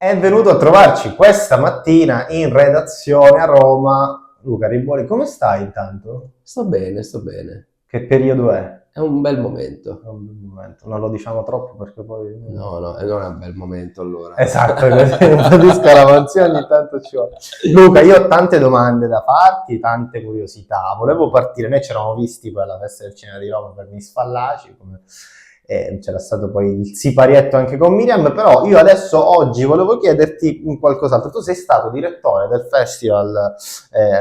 È venuto a trovarci questa mattina in redazione a Roma. Luca Ribolli, come stai intanto? Sto bene, sto bene. Che periodo è? È un bel È momento. un bel momento. Non lo diciamo troppo perché poi... No, no, non è un bel momento allora. Esatto, così un po' di scaramanzia ogni tanto ci vuole. Luca, io ho tante domande da farti, tante curiosità. Volevo partire, noi ci eravamo visti poi alla festa del cinema di Roma per Miss Fallaci, c'era stato poi il siparietto anche con Miriam, però io adesso oggi volevo chiederti un qualcos'altro. Tu sei stato direttore del festival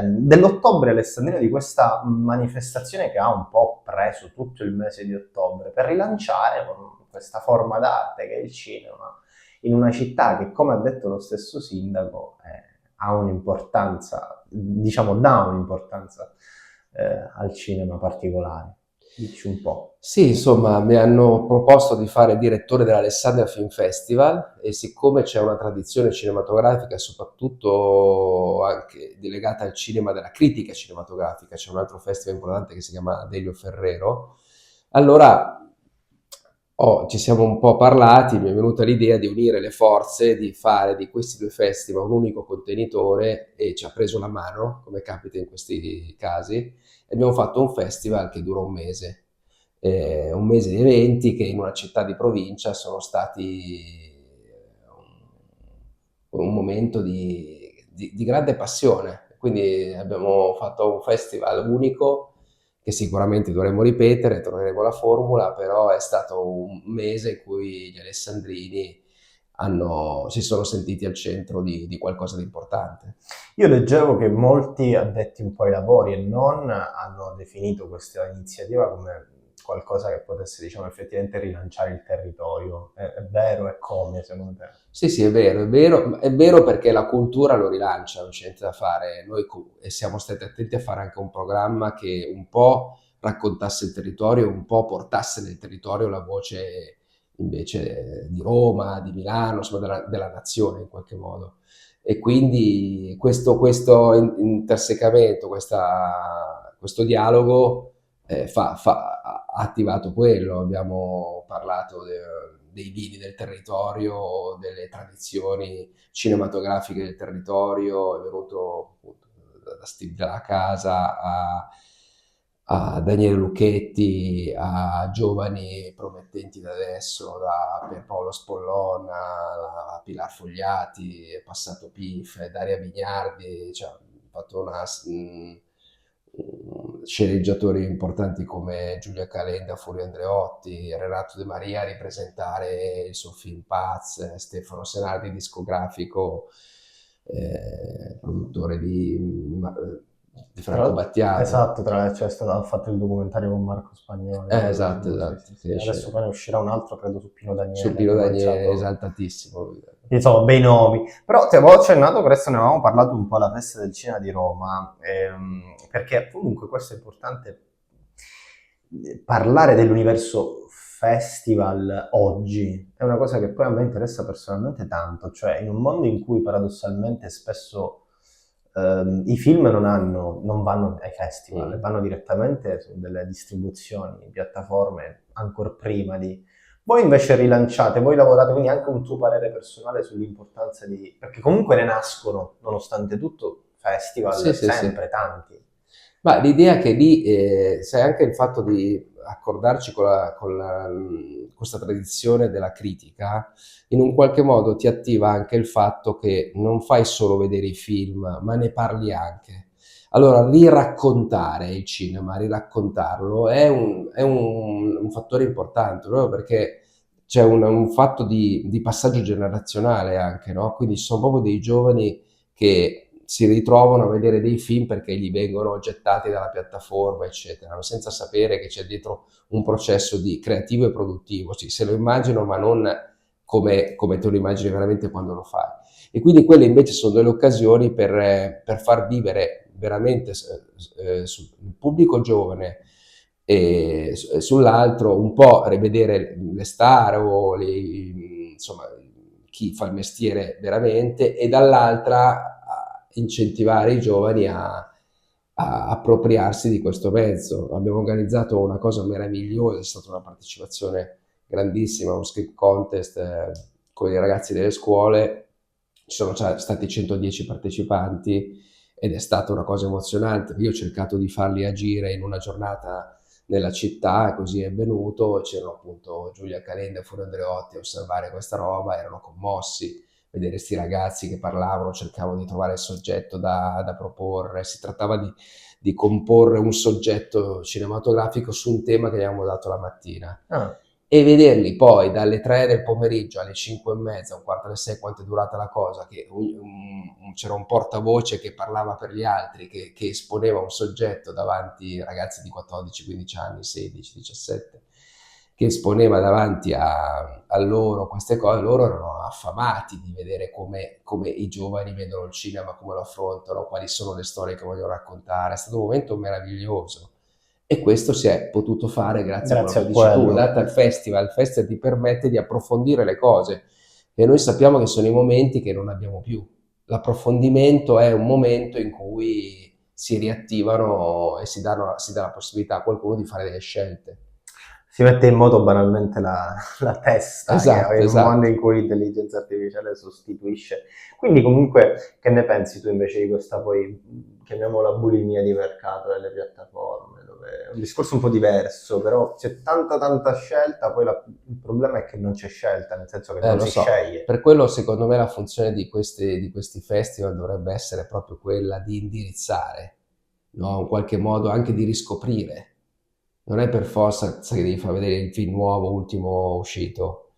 dell'Ottobre Alessandrino, di questa manifestazione che ha un po' preso tutto il mese di ottobre per rilanciare questa forma d'arte che è il cinema in una città che, come ha detto lo stesso sindaco, ha un'importanza, diciamo, dà un'importanza al cinema particolare. Dici un po'. Sì, insomma, mi hanno proposto di fare direttore dell'Alessandria Film Festival e siccome c'è una tradizione cinematografica, soprattutto anche legata al cinema della critica cinematografica, c'è un altro festival importante che si chiama Delio Ferrero, allora ci siamo un po' parlati, mi è venuta l'idea di unire le forze, di fare di questi due festival un unico contenitore e ci ha preso la mano, come capita in questi casi, e abbiamo fatto un festival che dura un mese di eventi che in una città di provincia sono stati un momento di grande passione. Quindi abbiamo fatto un festival unico che sicuramente dovremo ripetere, troveremo la formula, però è stato un mese in cui gli alessandrini si sono sentiti al centro di qualcosa di importante. Io leggevo che molti addetti un po' ai lavori e non hanno definito questa iniziativa come qualcosa che potesse, diciamo, effettivamente rilanciare il territorio. È vero? E come, secondo te? Sì, sì, è vero perché la cultura lo rilancia, non c'è niente da fare. E siamo stati attenti a fare anche un programma che un po' raccontasse il territorio, un po' portasse nel territorio la voce invece di Roma, di Milano, insomma della nazione in qualche modo. E quindi questo intersecamento, questo dialogo ha attivato quello. Abbiamo parlato dei vini del territorio, delle tradizioni cinematografiche del territorio, è venuto appunto da Steve Della Casa a Daniele Lucchetti, a giovani promettenti da adesso, da Pierpaolo Spollona a Pilar Fogliati, è passato Pif, Daria Vignardi, cioè, ha fatto sceneggiatori importanti come Giulia Calenda, Furio Andreotti, Renato De Maria a ripresentare il suo film Paz, Stefano Senardi, discografico, produttore di Franco Battiato. Esatto, ha fatto il documentario con Marco Spagnoli, Esatto, sì, esatto. sì, sì. Adesso poi ne uscirà un altro, credo, su Pino Su Daniele, Pino che ha Daniele, lanciato, esaltatissimo. insomma, bei nomi. Però ti avevo accennato, questo ne avevamo parlato un po' alla Festa del Cinema di Roma, perché comunque questo è importante, parlare dell'universo festival oggi. È una cosa che poi a me interessa personalmente tanto, cioè in un mondo in cui paradossalmente spesso i film non vanno ai festival, Mm. vanno direttamente su delle distribuzioni, piattaforme, ancora prima di... Voi invece rilanciate, voi lavorate, quindi anche un tuo parere personale sull'importanza di... perché comunque ne nascono, nonostante tutto, Sì, festival sì, sì. sempre tanti. Ma l'idea che lì, sai, anche il fatto di accordarci questa tradizione della critica, in un qualche modo ti attiva anche il fatto che non fai solo vedere i film, ma ne parli anche. Allora, riraccontare il cinema, riraccontarlo, è un fattore importante, proprio perché c'è un fatto di passaggio generazionale anche, no? Quindi ci sono proprio dei giovani che si ritrovano a vedere dei film perché gli vengono gettati dalla piattaforma, eccetera, senza sapere che c'è dietro un processo di creativo e produttivo. Sì, se lo immagino, ma non come te lo immagini veramente quando lo fai. E quindi quelle invece sono delle occasioni per far vivere veramente sul pubblico giovane e sull'altro un po' rivedere le star o insomma, chi fa il mestiere veramente, e dall'altra incentivare i giovani a appropriarsi di questo mezzo. Abbiamo organizzato una cosa meravigliosa, è stata una partecipazione grandissima, uno script contest con i ragazzi delle scuole, ci sono stati 110 partecipanti ed è stata una cosa emozionante. Io ho cercato di farli agire in una giornata nella città e così è venuto. C'erano appunto Giulia Calenda e Furio Andreotti a osservare questa roba, erano commossi vedere questi ragazzi che parlavano, cercavano di trovare il soggetto da proporre. Si trattava di comporre un soggetto cinematografico su un tema che abbiamo dato la mattina. Ah, E vederli poi dalle 3 del pomeriggio alle 5 e mezza, un quarto alle 6, quanto è durata la cosa, che c'era un portavoce che parlava per gli altri, che esponeva un soggetto davanti a ragazzi di 14, 15 anni, 16, 17, che esponeva davanti a loro queste cose. Loro erano affamati di vedere come i giovani vedono il cinema, come lo affrontano, quali sono le storie che vogliono raccontare. È stato un momento meraviglioso. E questo si è potuto fare grazie a quello grazie che a dici tu, quello. data il festival. Il festival ti permette di approfondire le cose e noi sappiamo che sono i momenti che non abbiamo più. L'approfondimento è un momento in cui si riattivano e si dà la possibilità a qualcuno di fare delle scelte. Si mette in moto banalmente la testa, che Esatto, in un mondo esatto. in cui l'intelligenza artificiale sostituisce. Quindi comunque, che ne pensi tu invece di questa poi, chiamiamola bulimia di mercato delle piattaforme, dove è un discorso un po' diverso, però c'è tanta scelta, poi il problema è che non c'è scelta, nel senso che non Lo si so, sceglie. per quello secondo me la funzione di questi festival dovrebbe essere proprio quella di indirizzare, no? In qualche modo anche di riscoprire. Non è per forza che devi far vedere il film nuovo, ultimo uscito.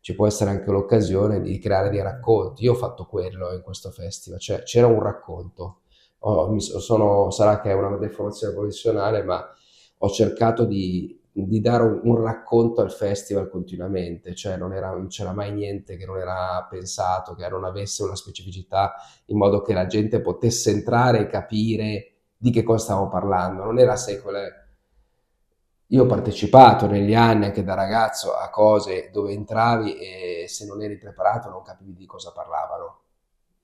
Ci può essere anche l'occasione di creare dei racconti. Io ho fatto quello in questo festival, cioè c'era un racconto. Sarà che è una deformazione professionale, ma ho cercato di dare un racconto al festival continuamente, cioè non c'era mai niente che non era pensato, che non avesse una specificità, in modo che la gente potesse entrare e capire di che cosa stavo parlando. Non era secole. Io ho partecipato negli anni anche da ragazzo a cose dove entravi e se non eri preparato non capivi di cosa parlavano.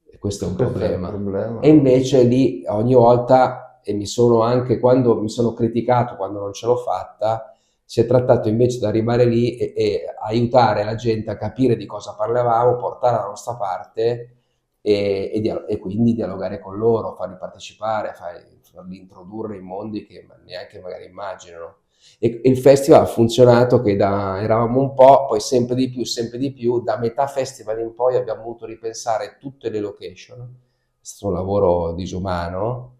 E questo è un Questo è il problema. E problema. invece lì ogni volta, e mi sono anche quando mi sono criticato, quando non ce l'ho fatta, si è trattato invece di arrivare lì e aiutare la gente a capire di cosa parlavamo, portarla dalla nostra parte e quindi dialogare con loro, farli partecipare, farli introdurre in mondi che neanche magari immaginano. E il festival ha funzionato che eravamo un po', poi sempre di più, da metà festival in poi abbiamo dovuto ripensare tutte le location. È stato un lavoro disumano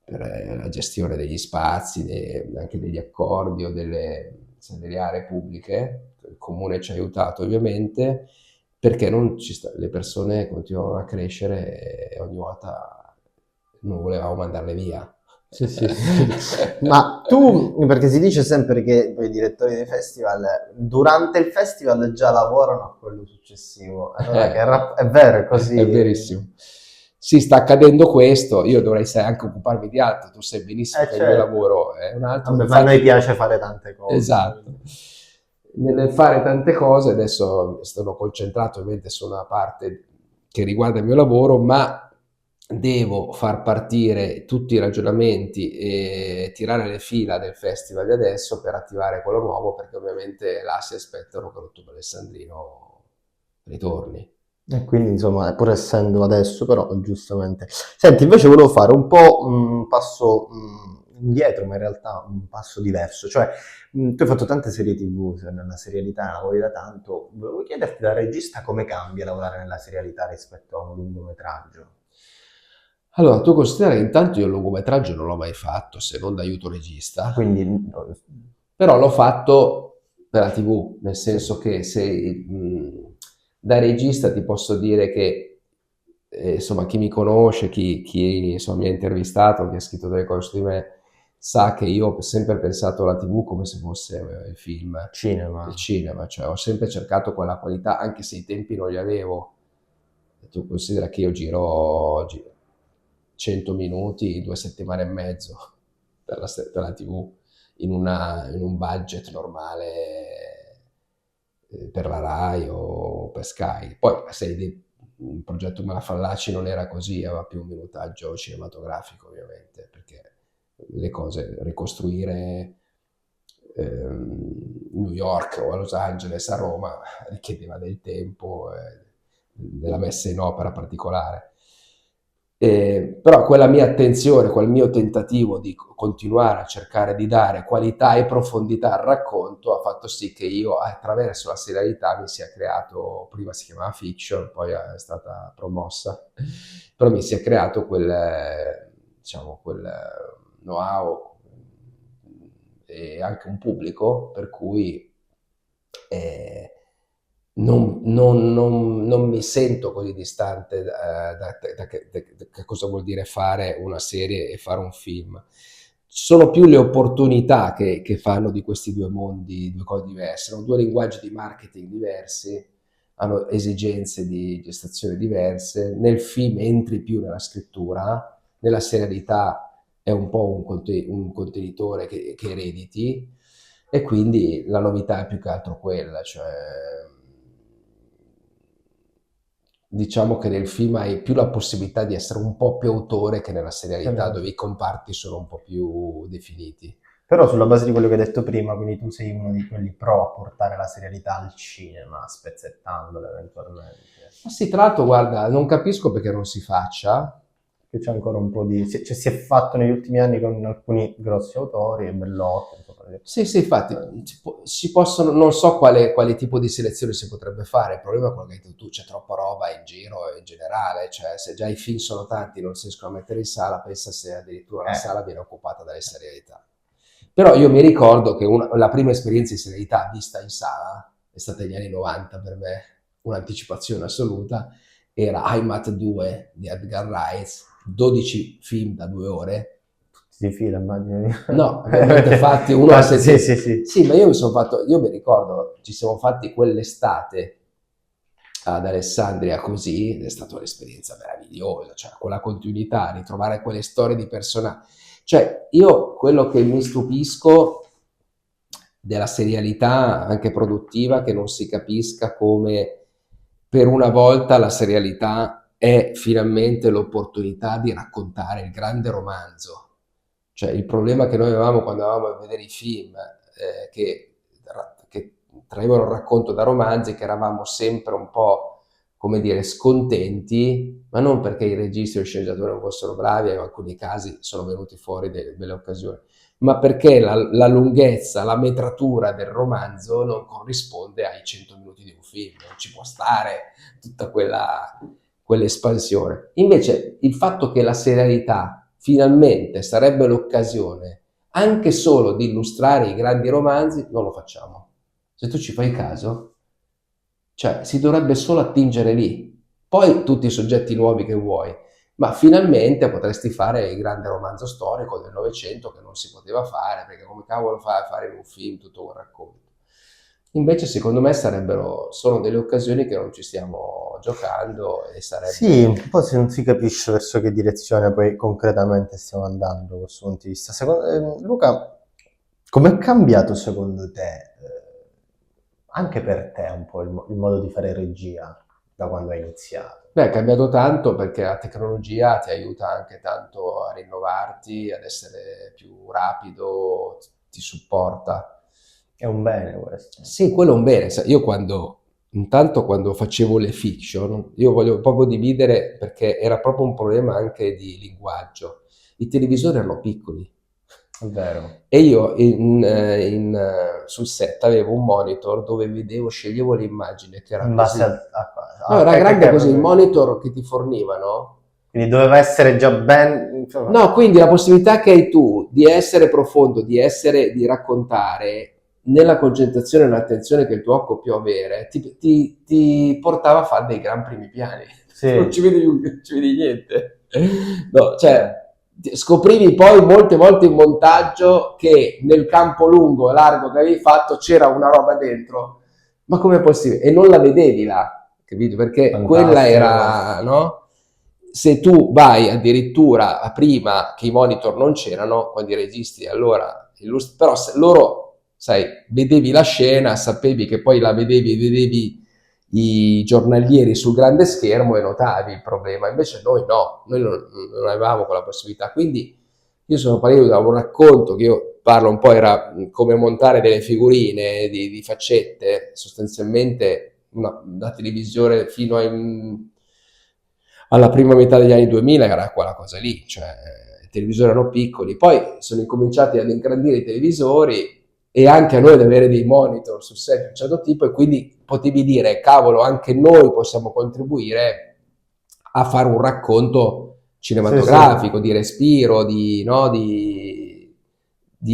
per la gestione degli spazi, anche degli accordi o delle aree pubbliche. Il comune ci ha aiutato ovviamente perché non ci le persone continuavano a crescere e ogni volta non volevamo mandarle via. Sì, sì, sì. Ma tu, perché si dice sempre che i direttori dei festival durante il festival già lavorano a quello successivo, allora che è vero, è È così. verissimo. Sì, sta accadendo questo, io dovrei anche occuparmi di altro, tu sai benissimo che il mio Certo. lavoro è un altro, Vabbè, ma a noi infatti, piace fare tante cose. esatto. Nel fare tante cose, adesso sono concentrato ovviamente su una parte che riguarda il mio lavoro, ma devo far partire tutti i ragionamenti e tirare le fila del festival di adesso per attivare quello nuovo, perché ovviamente là si aspettano che l'Ottobre Alessandrino ritorni. E quindi, insomma, pur essendo adesso, però, giustamente. Senti, invece volevo fare un po' un passo indietro, ma in realtà un passo diverso. Cioè, tu hai fatto tante serie TV, nella serialità lavori da tanto. Volevo chiederti da regista come cambia lavorare nella serialità rispetto a un lungometraggio. Allora, tu considera che intanto io il lungometraggio non l'ho mai fatto, se non da aiuto regista, Quindi, però l'ho fatto per la TV, nel sì. senso che da regista ti posso dire che insomma chi mi conosce, chi insomma, mi ha intervistato, chi ha scritto delle cose su di me, sa che io ho sempre pensato alla TV come se fosse il film, il Cinema. cinema, cioè ho sempre cercato quella qualità, anche se i tempi non li avevo. Tu considera che io giro 100 minuti, 2 settimane e mezzo per la TV in un budget normale per la Rai o per Sky. Poi il progetto Malafallaci non era così, aveva più un minutaggio cinematografico ovviamente, perché le cose, ricostruire New York o a Los Angeles, a Roma, richiedeva del tempo, della messa in opera particolare. Però quella mia attenzione, quel mio tentativo di continuare a cercare di dare qualità e profondità al racconto ha fatto sì che io attraverso la serialità mi sia creato, prima si chiamava fiction, poi è stata promossa, però mi sia creato diciamo, quel know-how e anche un pubblico per cui non mi sento così distante da che cosa vuol dire fare una serie e fare un film. Sono più le opportunità che fanno di questi due mondi due cose diverse, sono due linguaggi di marketing diversi, hanno esigenze di gestazione diverse. Nel film entri più nella scrittura, nella serialità è un po' un contenitore che erediti, e quindi la novità è più che altro quella, cioè diciamo che nel film hai più la possibilità di essere un po' più autore che nella serialità, dove i comparti sono un po' più definiti. Però sulla base di quello che hai detto prima, quindi tu sei uno di quelli pro a portare la serialità al cinema, spezzettandola eventualmente. Ma sì, tra l'altro, guarda, non capisco perché non si faccia. Che c'è ancora un po' di... Cioè, si è fatto negli ultimi anni con alcuni grossi autori, Bellotti, insomma. Sì, sì, infatti, si possono, non so quale tipo di selezione si potrebbe fare, il problema è quello che hai detto tu, c'è troppa roba in giro in generale, cioè se già i film sono tanti e non si riescono a mettere in sala, pensa se addirittura la sala viene occupata dalle serialità. Però io mi ricordo che la prima esperienza di serialità vista in sala è stata negli anni 90 per me, un'anticipazione assoluta, era IMAT 2 di Edgar Rice, 12 film da 2 ore. Si fila, immagino. No, ovviamente fatti uno a Sì, sì, sì. Sì, ma io mi ricordo, ci siamo fatti quell'estate ad Alessandria così, ed è stata un'esperienza meravigliosa, cioè quella continuità, ritrovare quelle storie di personaggi. Cioè, io quello che mi stupisco della serialità anche produttiva, che non si capisca come per una volta la serialità è finalmente l'opportunità di raccontare il grande romanzo. Cioè, il problema che noi avevamo quando andavamo a vedere i film che traevano il racconto da romanzi, che eravamo sempre un po', come dire, scontenti, ma non perché i registi o i sceneggiatori non fossero bravi, in alcuni casi sono venuti fuori delle occasioni, ma perché la lunghezza, la metratura del romanzo non corrisponde ai 100 minuti di un film, non ci può stare tutta quell'espansione. Invece il fatto che la serialità finalmente sarebbe l'occasione anche solo di illustrare i grandi romanzi, non lo facciamo. Se tu ci fai caso, cioè si dovrebbe solo attingere lì. Poi tutti i soggetti nuovi che vuoi, ma finalmente potresti fare il grande romanzo storico del Novecento che non si poteva fare, perché come cavolo fai a fare in un film tutto un racconto? Invece secondo me sono delle occasioni che non ci stiamo giocando e Sì, sarebbe... un po' se non si capisce verso che direzione poi concretamente stiamo andando da questo punto di vista. Luca, com'è cambiato secondo te, anche per te un po' il modo di fare regia da quando hai iniziato? Beh, è cambiato tanto perché la tecnologia ti aiuta anche tanto a rinnovarti, ad essere più rapido, ti supporta. È un bene questo. Sì, quello è un bene. Io intanto quando facevo le fiction, io volevo proprio dividere perché era proprio un problema anche di linguaggio. I televisori erano piccoli È vero. e io sul set avevo un monitor dove sceglievo l'immagine che era In così. base No, era grande così, il proprio- monitor che ti fornivano. Quindi doveva essere già ben... insomma, No, quindi la possibilità che hai tu di essere profondo, di raccontare nella concentrazione e nell'attenzione che il tuo occhio può avere, ti portava a fare dei gran primi piani. sì. Non ci vedi niente. No, cioè, scoprivi poi molte volte in montaggio che nel campo lungo e largo che avevi fatto c'era una roba dentro. Ma com'è possibile? E non la vedevi là, capito? Perché Fantastico. quella era, no? Se tu vai addirittura a prima che i monitor non c'erano, quando i registi allora, però loro, sai, vedevi la scena, sapevi che poi la vedevi i giornalieri sul grande schermo e notavi il problema, invece noi no, noi non avevamo quella possibilità, quindi io sono partito da un racconto che io parlo un po', era come montare delle figurine di faccette, sostanzialmente la televisione fino alla prima metà degli anni 2000 era quella cosa lì, cioè i televisori erano piccoli, poi sono incominciati ad ingrandire i televisori e anche a noi ad avere dei monitor su set di un certo tipo, e quindi potevi dire, cavolo, anche noi possiamo contribuire a fare un racconto cinematografico, sì. di respiro, di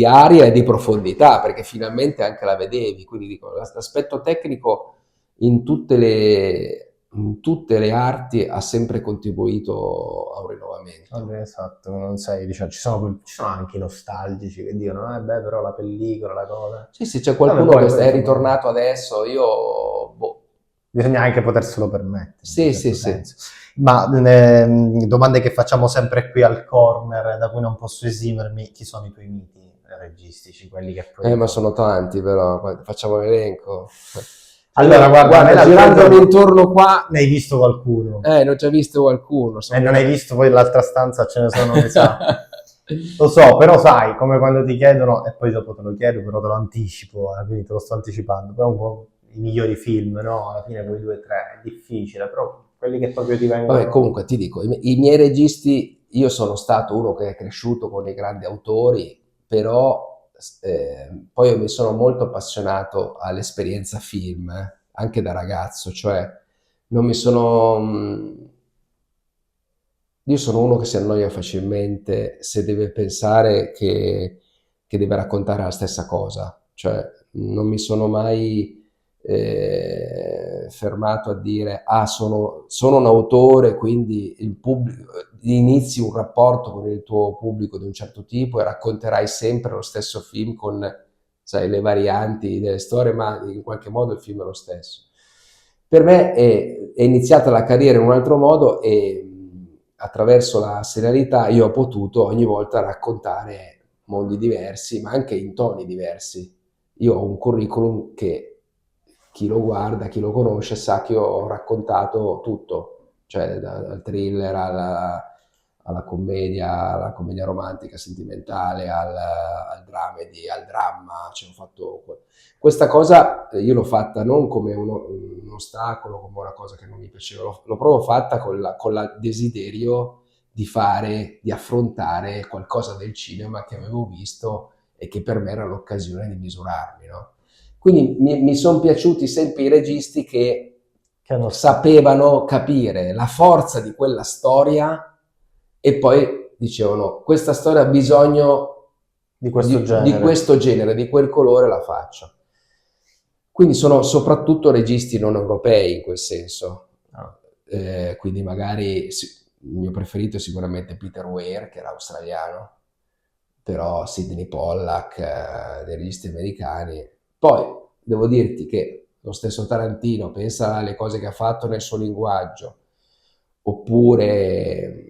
aria e di profondità, perché finalmente anche la vedevi. Quindi dico, l'aspetto tecnico in tutte le arti ha sempre contribuito a un rinnovamento. Vabbè, esatto, non sai, diciamo, ci sono anche i nostalgici che dicono, beh, però la pellicola, la cosa. Sì, sì, c'è Vabbè, qualcuno poi, che poi è insomma, ritornato adesso, io... Boh. bisogna anche poterselo permettere, in un Sì, sì, certo sì. senso. Ma domande che facciamo sempre qui al corner, da cui non posso esimermi, chi sono i tuoi miti registici, quelli che poi... Ma sono tanti, però, facciamo l'elenco. Allora, guarda, a me l'altro girandomi giorno intorno qua, ne hai visto qualcuno? ne ho già visto qualcuno. E non hai visto poi l'altra stanza, ce ne sono, mi sa. Lo so, però sai, come quando ti chiedono, e poi dopo te lo chiedo, però te lo anticipo, quindi te lo sto anticipando, però un po' i migliori film, no? Alla fine quei 2 o 3, è difficile, però quelli che proprio ti Vabbè, vengono... comunque ti dico, i miei registi, io sono stato uno che è cresciuto con i grandi autori, però poi io mi sono molto appassionato all'esperienza film, anche da ragazzo, cioè non mi sono... Io sono uno che si annoia facilmente se deve pensare che deve raccontare la stessa cosa, cioè non mi sono mai fermato a dire sono un autore, quindi il pubblico, inizi un rapporto con il tuo pubblico di un certo tipo e racconterai sempre lo stesso film con, sai, le varianti delle storie, ma in qualche modo il film è lo stesso. Per me è iniziata la carriera in un altro modo e attraverso la serialità io ho potuto ogni volta raccontare mondi diversi, ma anche in toni diversi. Io ho un curriculum che chi lo guarda, chi lo conosce, sa che ho raccontato tutto, cioè dal thriller alla commedia romantica, sentimentale, al dramedy, al dramma, cioè ho fatto questa cosa, io l'ho fatta non come un ostacolo, come una cosa che non mi piaceva, l'ho proprio fatta con la desiderio di fare, di affrontare qualcosa del cinema che avevo visto e che per me era l'occasione di misurarmi, no? Quindi mi sono piaciuti sempre i registi che sapevano capire la forza di quella storia e poi dicevano questa storia ha bisogno Di questo di genere. questo genere, di quel colore, la faccio. Quindi sono soprattutto registi non europei in quel senso. Ah. Quindi magari il mio preferito è sicuramente Peter Weir, che era australiano, però Sidney Pollack, dei registi americani. Poi devo dirti che lo stesso Tarantino, pensa alle cose che ha fatto nel suo linguaggio, oppure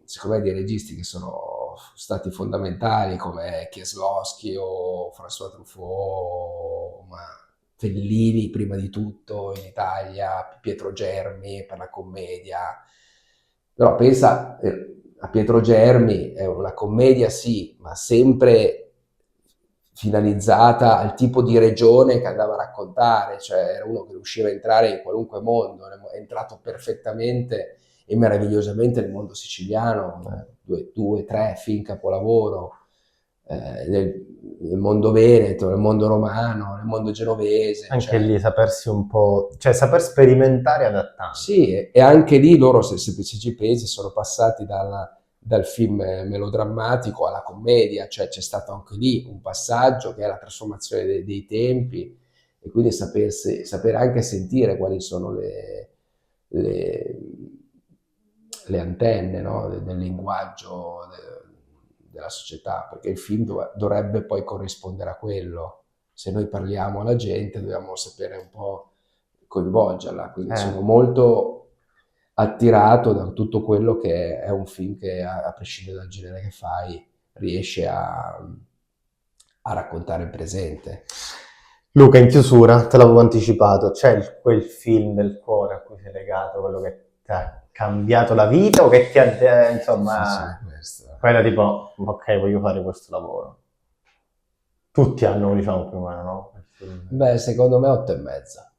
secondo me dei registi che sono stati fondamentali come Kieslowski o François Truffaut, ma Fellini prima di tutto in Italia, Pietro Germi per la commedia. Però pensa a Pietro Germi, è una commedia sì, ma sempre finalizzata al tipo di regione che andava a raccontare, cioè era uno che riusciva a entrare in qualunque mondo, è entrato perfettamente e meravigliosamente nel mondo siciliano, 2, 3 film capolavoro, nel mondo veneto, nel mondo romano, nel mondo genovese. Anche cioè, lì sapersi un po', cioè saper sperimentare adattando. sì, e anche lì loro, se ci pensi, sono passati dal film melodrammatico alla commedia, cioè c'è stato anche lì un passaggio che è la trasformazione dei tempi e quindi sapere anche sentire quali sono le, le antenne, no, del linguaggio della società, perché il film dovrebbe poi corrispondere a quello. Se noi parliamo alla gente dobbiamo sapere un po' coinvolgerla, quindi sono molto attirato da tutto quello che è un film che a prescindere dal genere che fai riesce a raccontare il presente. Luca, in chiusura, te l'avevo anticipato, c'è quel film del cuore a cui sei legato, quello che ti ha cambiato la vita o che ti ha, insomma, quello tipo, ok, voglio fare questo lavoro. Tutti hanno, diciamo, più o meno, no? Beh, secondo me 8 e mezza.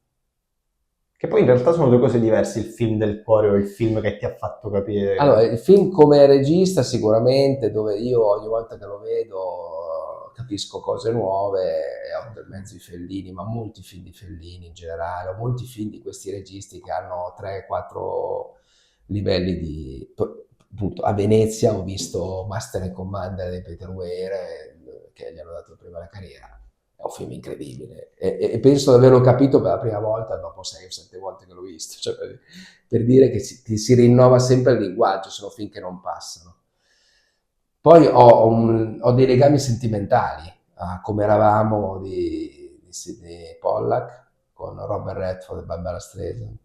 Che poi in realtà sono due cose diverse, il film del cuore o il film che ti ha fatto capire. Allora, il film come regista sicuramente, dove io ogni volta che lo vedo capisco cose nuove, ho per mezzo i Fellini, ma molti film di Fellini in generale, o molti film di questi registi che hanno 3-4 livelli di... Appunto, a Venezia ho visto Master and Commander di Peter Weir, che gli hanno dato prima la carriera. È un film incredibile e penso di averlo capito per la prima volta dopo 6 o 7 volte che l'ho visto, cioè per dire che si rinnova sempre il linguaggio, sono film che non passano. Poi ho dei legami sentimentali a Come eravamo di Sidney Pollack con Robert Redford e Barbara Streisand.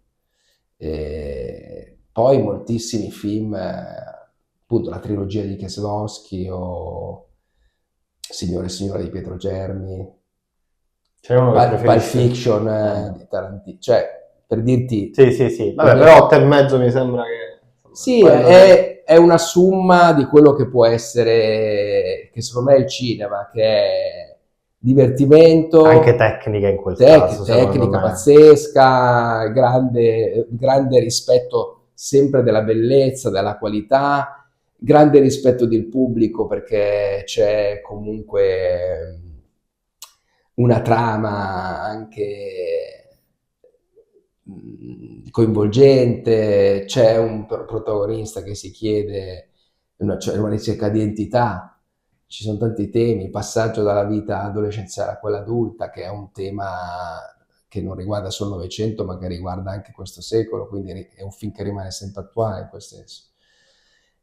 E poi moltissimi film, appunto la trilogia di Kieslowski o Signore e Signora di Pietro Germi, C'è uno che Pulp preferisci? Fiction di Tarantino, cioè per dirti... Sì. Vabbè, però 8 e mezzo mi sembra che... Sì, Insomma, è una summa di quello che può essere, che secondo me è il cinema, che è divertimento, anche tecnica in quel caso, secondo tecnica me. pazzesca, grande rispetto sempre della bellezza, della qualità, grande rispetto del pubblico perché c'è comunque una trama anche coinvolgente, c'è un protagonista che si chiede, cioè una ricerca di identità, ci sono tanti temi, il passaggio dalla vita adolescenziale a quella adulta, che è un tema che non riguarda solo il Novecento, ma che riguarda anche questo secolo, quindi è un film che rimane sempre attuale in quel senso.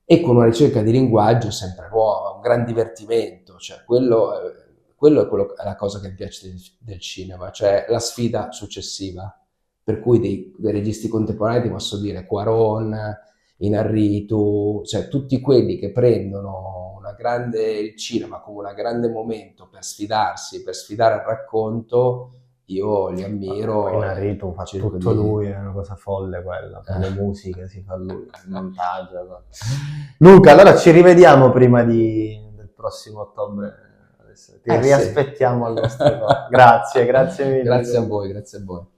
E con una ricerca di linguaggio sempre nuova, un gran divertimento, cioè quello è la cosa che mi piace del cinema, cioè la sfida successiva. Per cui dei registi contemporanei ti posso dire Cuarón, Inarritu, cioè tutti quelli che prendono il cinema come un grande momento per sfidarsi, per sfidare il racconto, io li ammiro. Inarritu fa tutto lui, è una cosa folle quella, con le musiche si fa lui, il montaggio. Luca, allora ci rivediamo prima del prossimo ottobre. Ti riaspettiamo al nostro Grazie mille. Grazie a voi, grazie a voi.